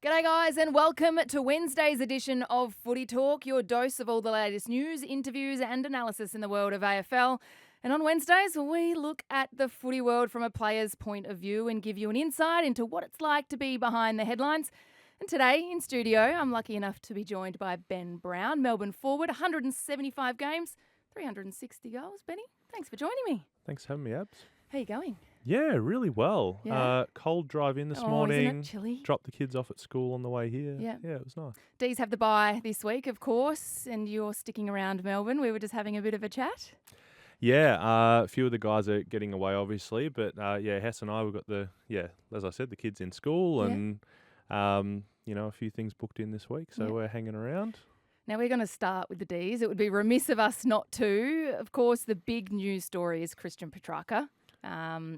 G'day guys and welcome to Wednesday's edition of Footy Talk, your dose of all the latest news, interviews and analysis in the world of AFL. And on Wednesdays, we look at the footy world from a player's point of view and give you an insight into what it's like to be behind the headlines. And today in studio, I'm lucky enough to be joined by Ben Brown, Melbourne forward, 175 games, 360 goals. Benny, thanks for joining me. Thanks for having me, Abs. How you going? Yeah, really well. Yeah. Cold drive in this Isn't morning. it chilly? Dropped the kids off at school on the way here. Yeah. Yeah, it was nice. D's have the bye this week, of course, and you're sticking around Melbourne. We were just having a bit of a chat. Yeah, a few of the guys are getting away, obviously, but Hess and I, we've got as I said, the kids in school and, a few things booked in this week, so we're hanging around. Now, we're going to start with the Ds. It would be remiss of us not to. Of course, the big news story is Christian Petracca,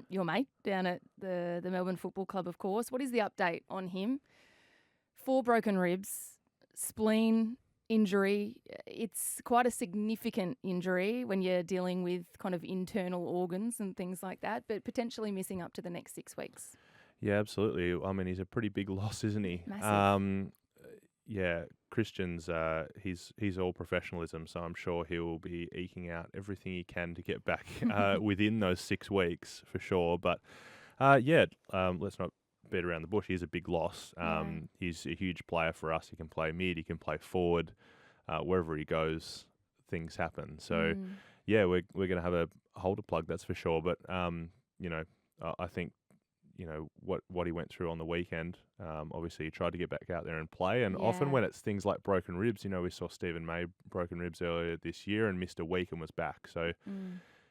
your mate down at the Melbourne Football Club, of course. What is the update on him? 4 broken ribs, spleen injury. It's quite a significant injury when you're dealing with kind of internal organs and things like that, but potentially missing up to the next 6 weeks. Yeah, absolutely. I mean, he's a pretty big loss, isn't he? Massive. Christian's he's all professionalism, so I'm sure he will be eking out everything he can to get back within those 6 weeks for sure. But let's not beat around the bush. He's a big loss. He's a huge player for us. He can play mid, he can play forward. Wherever he goes, things happen. So we're going to have a holder plug, that's for sure. But I think what he went through on the weekend. Obviously, he tried to get back out there and play, and often when it's things like broken ribs, we saw Stephen May broken ribs earlier this year and missed a week and was back. So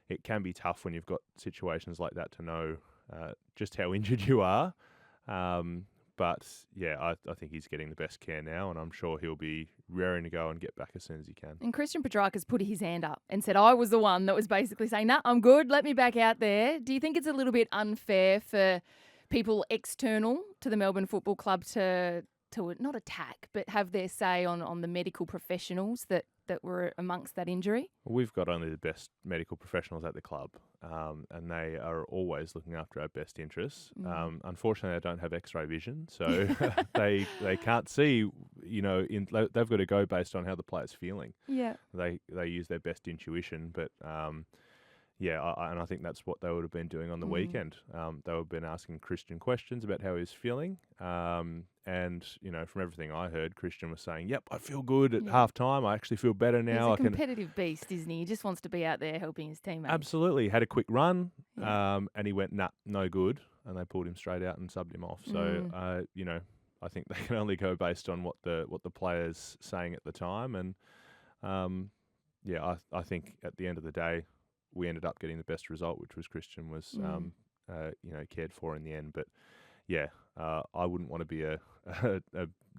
it can be tough when you've got situations like that to know just how injured you are. But I think he's getting the best care now, and I'm sure he'll be raring to go and get back as soon as he can. And Christian Petracca's put his hand up and said, I was the one that was basically saying, nah, I'm good, let me back out there. Do you think it's a little bit unfair for people external to the Melbourne Football Club to not attack, but have their say on the medical professionals that were amongst that injury? We've got only the best medical professionals at the club, and they are always looking after our best interests. Unfortunately, they don't have X-ray vision, so they can't see. They've got to go based on how the player's feeling. Yeah, they use their best intuition, but and I think that's what they would have been doing on the weekend. They would have been asking Christian questions about how he's feeling. And, from everything I heard, Christian was saying, yep, I feel good at half time. I actually feel better now. He's a competitive beast, isn't he? He just wants to be out there helping his teammates. Absolutely. He had a quick run and he went, nah, no good. And they pulled him straight out and subbed him off. So, I think they can only go based on what the player's saying at the time. And, I think at the end of the day, we ended up getting the best result, which was Christian was, cared for in the end. But I wouldn't want to be a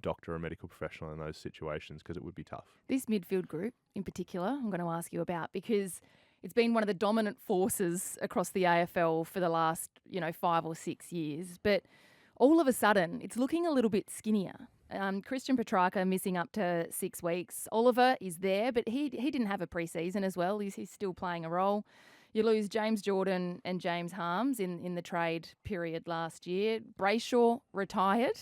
doctor or a medical professional in those situations because it would be tough. This midfield group in particular, I'm going to ask you about because it's been one of the dominant forces across the AFL for the last, 5 or 6 years. But all of a sudden, it's looking a little bit skinnier. Christian Petracca missing up to 6 weeks. Oliver is there, but he didn't have a pre-season as well. He's still playing a role. You lose James Jordan and James Harms in the trade period last year. Brayshaw retired.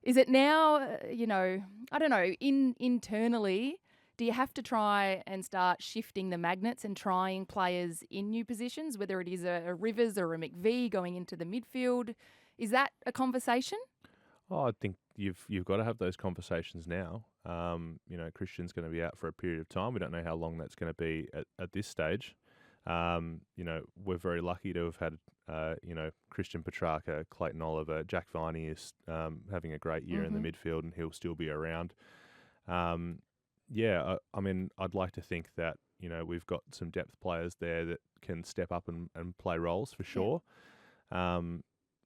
Is it now, I don't know, internally, do you have to try and start shifting the magnets and trying players in new positions, whether it is a Rivers or a McVee going into the midfield? Is that a conversation? Oh, I think you've got to have those conversations now. Christian's going to be out for a period of time. We don't know how long that's going to be at this stage. We're very lucky to have had, Christian Petracca, Clayton Oliver, Jack Viney is having a great year in the midfield, and he'll still be around. I'd like to think that we've got some depth players there that can step up and play roles for sure.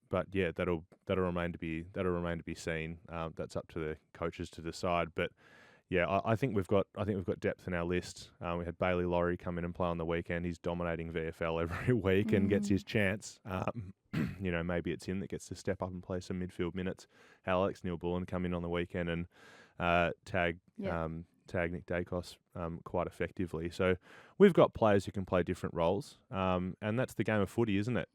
But that'll remain to be seen. That's up to the coaches to decide. But I think we've got depth in our list. We had Bailey Laurie come in and play on the weekend. He's dominating VFL every week and gets his chance. Maybe it's him that gets to step up and play some midfield minutes. Alex Neil-Bullen come in on the weekend and tag tag Nick Dacos quite effectively. So we've got players who can play different roles, and that's the game of footy, isn't it?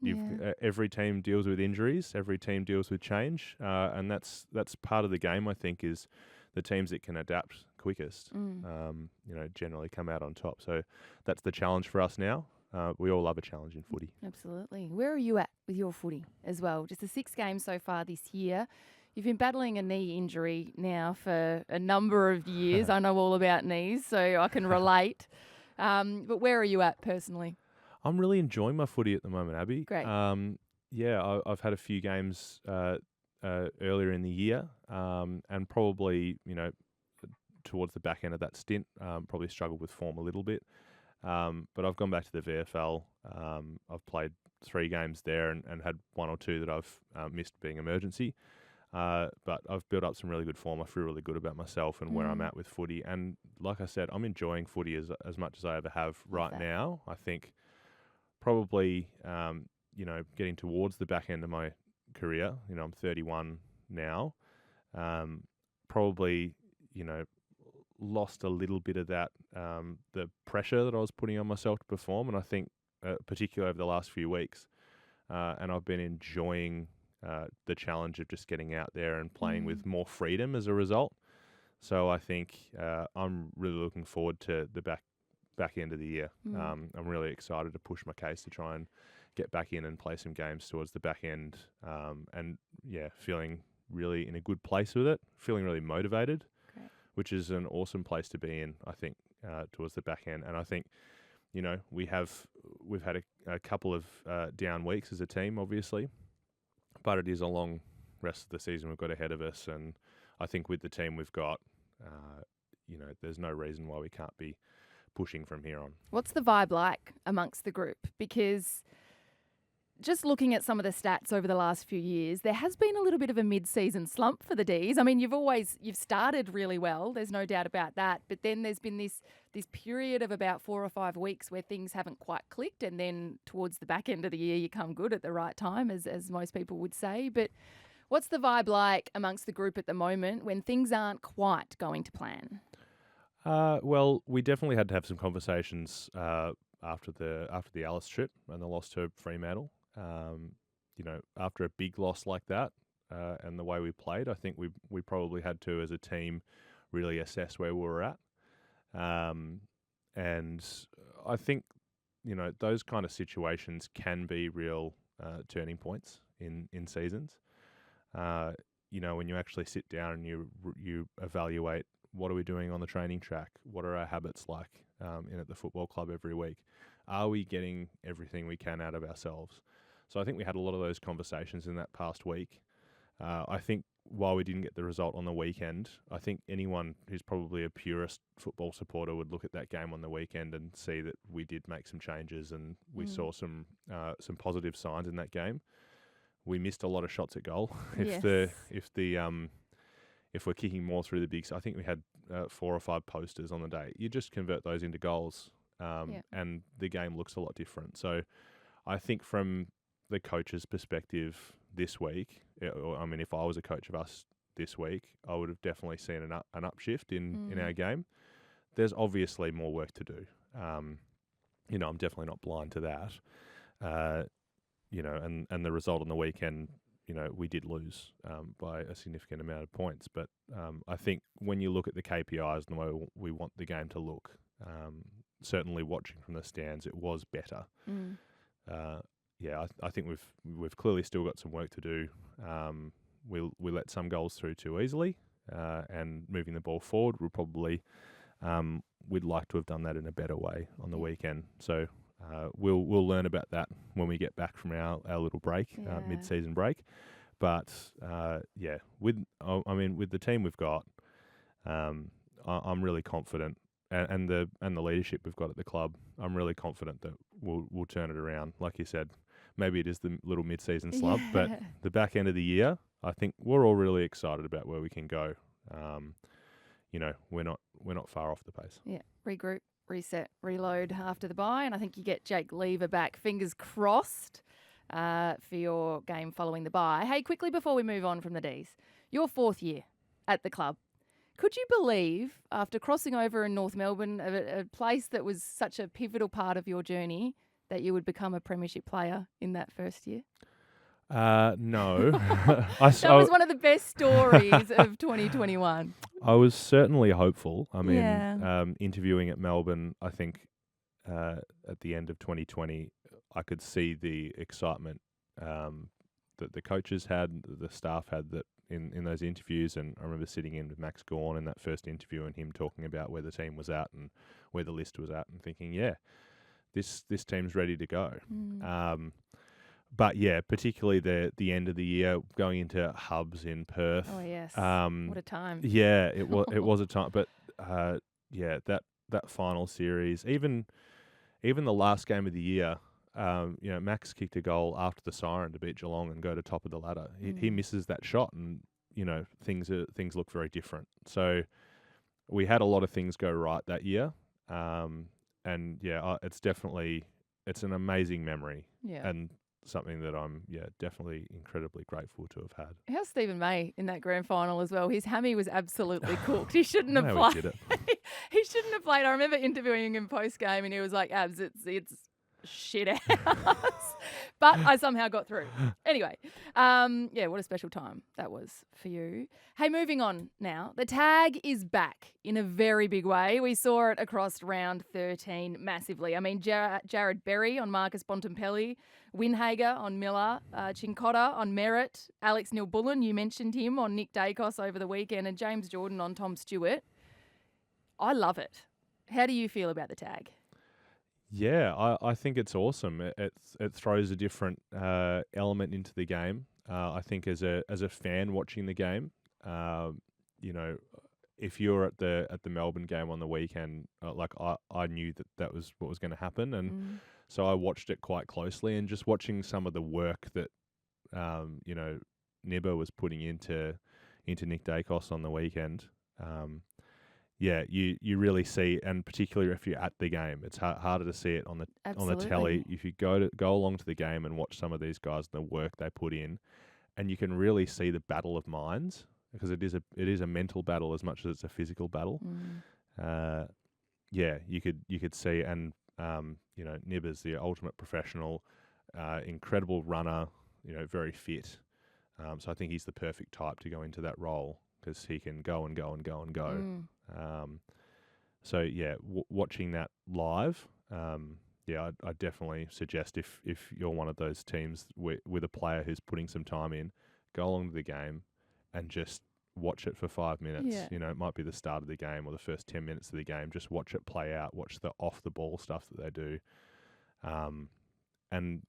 Every team deals with injuries, every team deals with change, and that's part of the game. I think is the teams that can adapt quickest, generally come out on top. So that's the challenge for us now. We all love a challenge in footy. Absolutely. Where are you at with your footy as well? Just the 6 games so far this year. You've been battling a knee injury now for a number of years. I know all about knees, so I can relate. But where are you at personally? I'm really enjoying my footy at the moment, Abby. Great. I've had a few games earlier in the year, and probably, towards the back end of that stint, probably struggled with form a little bit. But I've gone back to the VFL. I've played 3 games there and had 1 or 2 that I've missed being emergency. But I've built up some really good form. I feel really good about myself and where I'm at with footy. And like I said, I'm enjoying footy as much as I ever have right now. I think probably, getting towards the back end of my career, I'm 31 now, probably, lost a little bit of that, the pressure that I was putting on myself to perform. And I think particularly over the last few weeks, and I've been enjoying the challenge of just getting out there and playing with more freedom as a result. So I think I'm really looking forward to the back end of the year. I'm really excited to push my case to try and get back in and play some games towards the back end, and feeling really in a good place with it, feeling really motivated, which is an awesome place to be in, I think, towards the back end. And I think, we've had a couple of down weeks as a team, obviously, but it is a long rest of the season we've got ahead of us. And I think with the team we've got, there's no reason why we can't be pushing from here on. What's the vibe like amongst the group? Because just looking at some of the stats over the last few years, there has been a little bit of a mid-season slump for the Ds. I mean, you've started really well. There's no doubt about that. But then there's been this period of about 4 or 5 weeks where things haven't quite clicked. And then towards the back end of the year, you come good at the right time, as most people would say. But what's the vibe like amongst the group at the moment when things aren't quite going to plan? Well, we definitely had to have some conversations after the Alice trip and the loss to Fremantle. After a big loss like that, and the way we played, I think we probably had to, as a team, really assess where we were at. And I think, those kind of situations can be real turning points in seasons. When you actually sit down and you evaluate, what are we doing on the training track? What are our habits like in at the football club every week? Are we getting everything we can out of ourselves? So I think we had a lot of those conversations in that past week. I think while we didn't get the result on the weekend, I think anyone who's probably a purist football supporter would look at that game on the weekend and see that we did make some changes and we saw some positive signs in that game. We missed a lot of shots at goal. If we're kicking more through the bigs, I think we had 4 or 5 posters on the day. You just convert those into goals, and the game looks a lot different. So I think from the coach's perspective this week, if I was a coach of us this week, I would have definitely seen an upshift in our game. There's obviously more work to do. I'm definitely not blind to that. And the result on the weekend, we did lose by a significant amount of points. But I think when you look at the KPIs and the way we want the game to look, certainly watching from the stands, it was better. I think we've clearly still got some work to do. We let some goals through too easily, and moving the ball forward, we'd like to have done that in a better way on the weekend. So we'll learn about that when we get back from our little break, mid-season break. But with the team we've got, I'm really confident, and the leadership we've got at the club, I'm really confident that we'll turn it around. Like you said, maybe it is the little mid-season slump, but the back end of the year, I think we're all really excited about where we can go. We're not far off the pace. Yeah, regroup, reset, reload after the bye, and I think you get Jake Lever back. Fingers crossed for your game following the bye. Hey, quickly before we move on from the Ds, your 4th year at the club. Could you believe, after crossing over in North Melbourne, a place that was such a pivotal part of your journey, that you would become a Premiership player in that first year? No. That was one of the best stories of 2021. I was certainly hopeful. I mean, Yeah. interviewing at Melbourne, I think at the end of 2020, I could see the excitement that the coaches had, the staff had that in those interviews. And I remember sitting in with Max Gawn in that first interview and him talking about where the team was at and where the list was at and thinking, yeah, this team's ready to go. But yeah, particularly the end of the year, going into hubs in Perth. Oh, yes. What a time. Yeah, it was a time. But yeah, that final series, even the last game of the year, Max kicked a goal after the siren to beat Geelong and go to top of the ladder. He misses that shot, and things look very different. So we had a lot of things go right that year, and yeah, it's an amazing memory, and something that I'm definitely incredibly grateful to have had. How's Stephen May in that grand final as well? His hammy was absolutely cooked. He shouldn't have No, he played. did it. He shouldn't have played. I remember interviewing him post game, and he was like, "Abs, it's shit house," but I somehow got through. Anyway, what a special time that was for you. Hey, moving on now. The tag is back in a very big way. We saw it across round 13 massively. I mean, Jared Berry on Marcus Bontempelli, Winhager on Miller, Chincotta on Merritt, Alex Neil-Bullen, you mentioned him, on Nick Dacos over the weekend, and James Jordan on Tom Stewart. I love it. How do you feel about the tag? Yeah, I think it's awesome. It throws a different element into the game. I think as a fan watching the game, if you're at the Melbourne game on the weekend, I knew that was what was going to happen, and so I watched it quite closely, and just watching some of the work that Nibba was putting into Nick Dacos on the weekend. Yeah, you really see, and particularly if you're at the game, it's harder to see it on the telly. If you go along to the game and watch some of these guys and the work they put in, and you can really see the battle of minds, because it is a mental battle as much as it's a physical battle. Yeah, you could see, and Nibba's the ultimate professional, incredible runner, very fit. So I think he's the perfect type to go into that role, because he can go and go and go and go. So yeah, watching that live, I definitely suggest if you're one of those teams with a player who's putting some time in, go along to the game and just watch it for 5 minutes. Yeah. It might be the start of the game or the first 10 minutes of the game. Just watch it play out. Watch the off the ball stuff that they do, and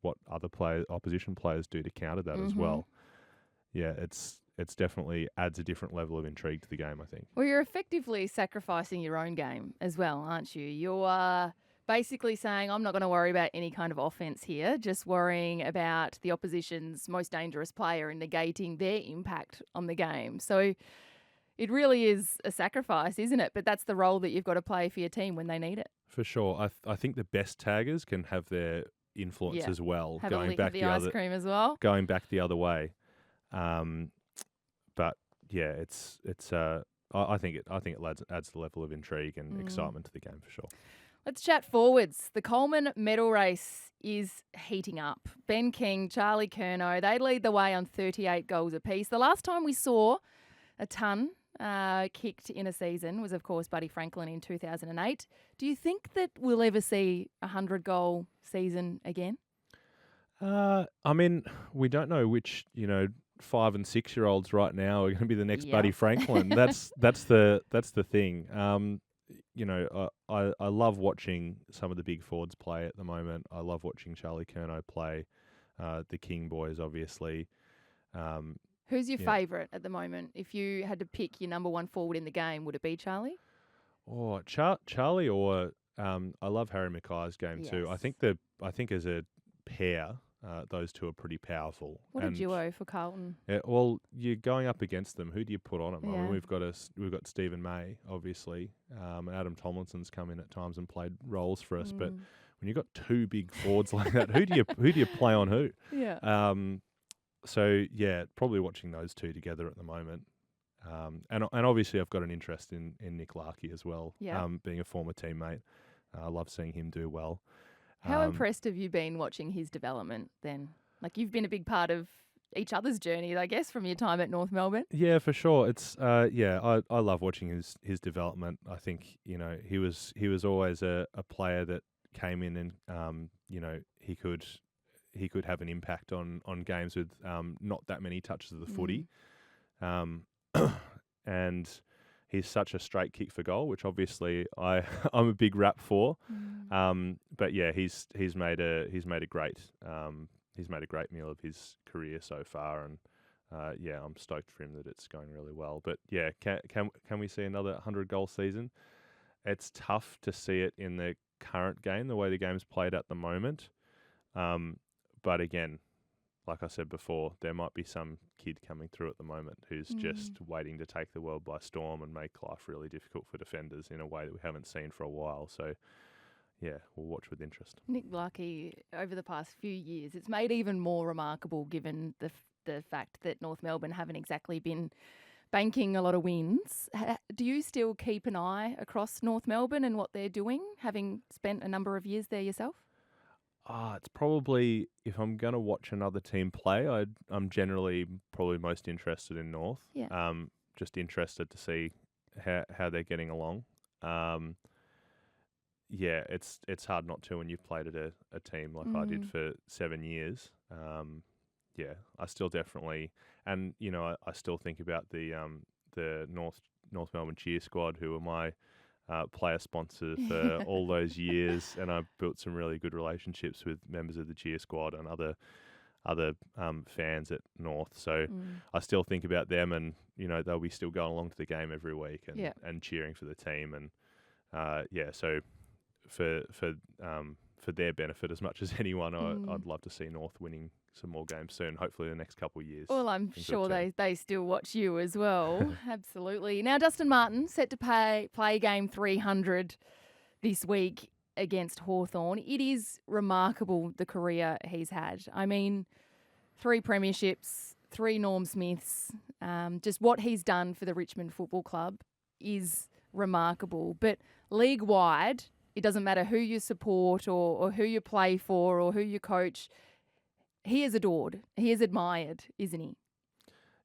what other opposition players do to counter that as well. Yeah, it's definitely adds a different level of intrigue to the game, I think. Well, you're effectively sacrificing your own game as well, aren't you? You're basically saying, I'm not going to worry about any kind of offense here, just worrying about the opposition's most dangerous player and negating their impact on the game. So it really is a sacrifice, isn't it? But that's the role that you've got to play for your team when they need it. For sure. I think the best taggers can have their influence as well. Have a lick of the ice cream as well. Going back the other way. But yeah, I think it adds the level of intrigue and excitement to the game for sure. Let's chat forwards. The Coleman medal race is heating up. Ben King, Charlie Curnow, they lead the way on 38 goals apiece. The last time we saw a ton kicked in a season was, of course, Buddy Franklin in 2008. Do you think that we'll ever see a 100-goal season again? I mean, we don't know which, 5 and 6 year olds right now are going to be the next Buddy Franklin. That's the thing. I love watching some of the big forwards play at the moment. I love watching Charlie Curnow play. The King boys, obviously. Who's your favourite at the moment? If you had to pick your number one forward in the game, would it be Charlie? Oh, Charlie, or I love Harry Mackay's game too. I think as a pair, those two are pretty powerful. What a duo for Carlton. Yeah, well, you're going up against them. Who do you put on them? Yeah. I mean, we've got Stephen May, obviously, and Adam Tomlinson's come in at times and played roles for us. But when you've got two big forwards like that, who do you play on who? Yeah. So yeah, probably watching those two together at the moment. And obviously I've got an interest in Nick Larkey as well. Yeah. Being a former teammate, I love seeing him do well. How impressed have you been watching his development then? Like, you've been a big part of each other's journey, I guess, from your time at North Melbourne. Yeah, for sure. It's I love watching his development. I think he was always a player that came in and he could have an impact on games with not that many touches of the footy, and he's such a straight kick for goal, which obviously I'm a big rap for. But yeah, he's made a great meal of his career so far, and I'm stoked for him that it's going really well. But yeah, can we see another 100-goal season? It's tough to see it in the current game, the way the game's played at the moment. But again, like I said before, there might be some kid coming through at the moment who's just waiting to take the world by storm and make life really difficult for defenders in a way that we haven't seen for a while. So yeah, we'll watch with interest. Nick Larkey, over the past few years, it's made even more remarkable given the fact that North Melbourne haven't exactly been banking a lot of wins. Do you still keep an eye across North Melbourne and what they're doing, having spent a number of years there yourself? It's probably, if I'm going to watch another team play, I'm generally probably most interested in North. Yeah. Just interested to see how they're getting along. Yeah, it's hard not to when you've played at a team like I did for 7 years. Yeah, I still definitely, and I still think about the North Melbourne cheer squad, who were my player sponsor for all those years, and I built some really good relationships with members of the cheer squad and other fans at North. So I still think about them, and they'll be still going along to the game every week and cheering for the team, and so for their benefit as much as anyone, I'd love to see North winning some more games soon, hopefully the next couple of years. Well, I'm sure they still watch you as well. Absolutely. Now, Dustin Martin set to play game 300 this week against Hawthorn. It is remarkable, the career he's had. I mean, 3 premierships, 3 Norm Smiths. Just what he's done for the Richmond Football Club is remarkable. But league-wide, it doesn't matter who you support or who you play for or who you coach. He is adored. He is admired, isn't he?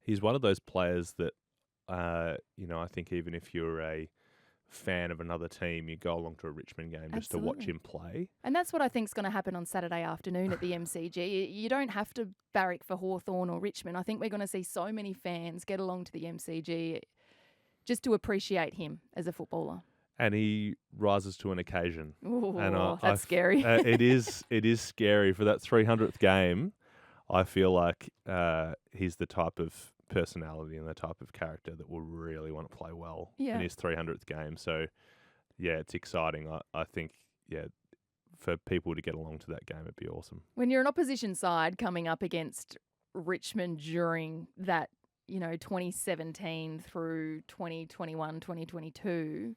He's one of those players that, I think even if you're a fan of another team, you go along to a Richmond game just to watch him play. And that's what I think is going to happen on Saturday afternoon at the MCG. You don't have to barrack for Hawthorn or Richmond. I think we're going to see so many fans get along to the MCG just to appreciate him as a footballer. And he rises to an occasion. Ooh, and that's scary. It is scary. For that 300th game, I feel like he's the type of personality and the type of character that will really want to play well in his 300th game. So, yeah, it's exciting. I think, for people to get along to that game, it'd be awesome. When you're an opposition side coming up against Richmond during that, 2017 through 2021, 2022...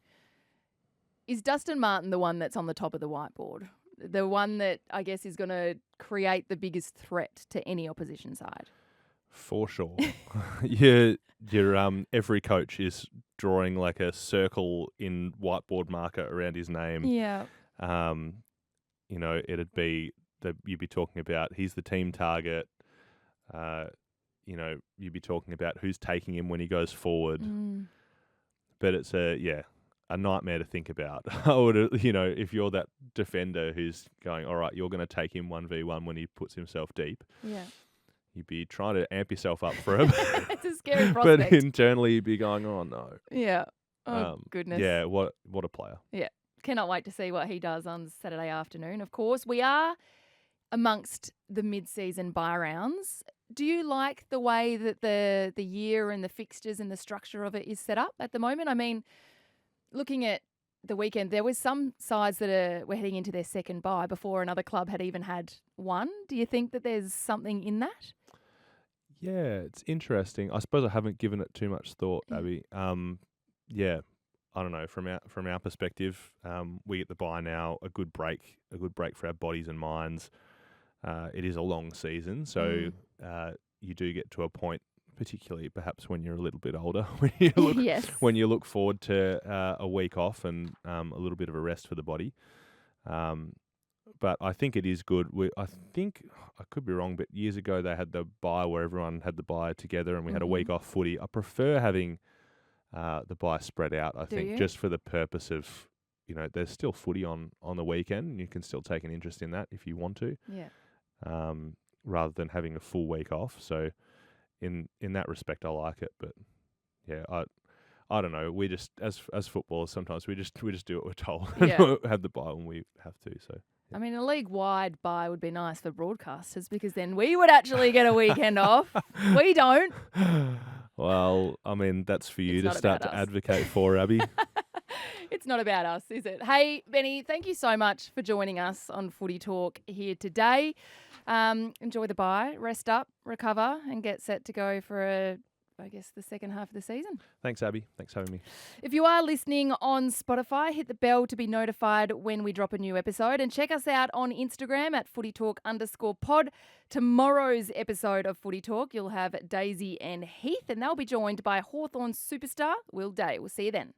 is Dustin Martin the one that's on the top of the whiteboard? The one that, I guess, is going to create the biggest threat to any opposition side? For sure. Your every coach is drawing like a circle in whiteboard marker around his name. Yeah. It'd be that you'd be talking about he's the team target. You'd be talking about who's taking him when he goes forward. But it's a nightmare to think about. I would, if you're that defender who's going, all right, you're going to take him 1v1 when he puts himself deep. Yeah. You'd be trying to amp yourself up for him. It's a scary prospect. But internally you'd be going, oh no. Yeah. Oh, goodness. Yeah, what a player. Yeah. Cannot wait to see what he does on Saturday afternoon. Of course, we are amongst the mid-season bye rounds. Do you like the way that the year and the fixtures and the structure of it is set up at the moment? I mean, looking at the weekend, there was some sides that were heading into their second bye before another club had even had one. Do you think that there's something in that? Yeah, it's interesting. I suppose I haven't given it too much thought, Abby. I don't know. From our perspective, we get the bye now. A good break for our bodies and minds. It is a long season, so you do get to a point, particularly perhaps when you're a little bit older, when you look Yes. when you look forward to a week off and a little bit of a rest for the body. But I think it is good. I think, I could be wrong, but years ago they had the bye where everyone had the bye together and we had a week off footy. I prefer having the bye spread out, I think, just for the purpose of, there's still footy on the weekend and you can still take an interest in that if you want to. Yeah. Rather than having a full week off. So in that respect, I like it. But yeah, I don't know. We just, as footballers, sometimes we just do what we're told and have the bye when we have to. So. I mean, a league-wide bye would be nice for broadcasters because then we would actually get a weekend off. We don't. Well, I mean, that's for you to start to advocate for, Abby. It's not about us, is it? Hey, Benny, thank you so much for joining us on Footy Talk here today. Enjoy the bye, rest up, recover, and get set to go for the second half of the season. Thanks, Abby. Thanks for having me. If you are listening on Spotify, hit the bell to be notified when we drop a new episode, and check us out on Instagram at footytalk_pod. Tomorrow's episode of Footy Talk, you'll have Daisy and Heath, and they'll be joined by Hawthorn superstar Will Day. We'll see you then.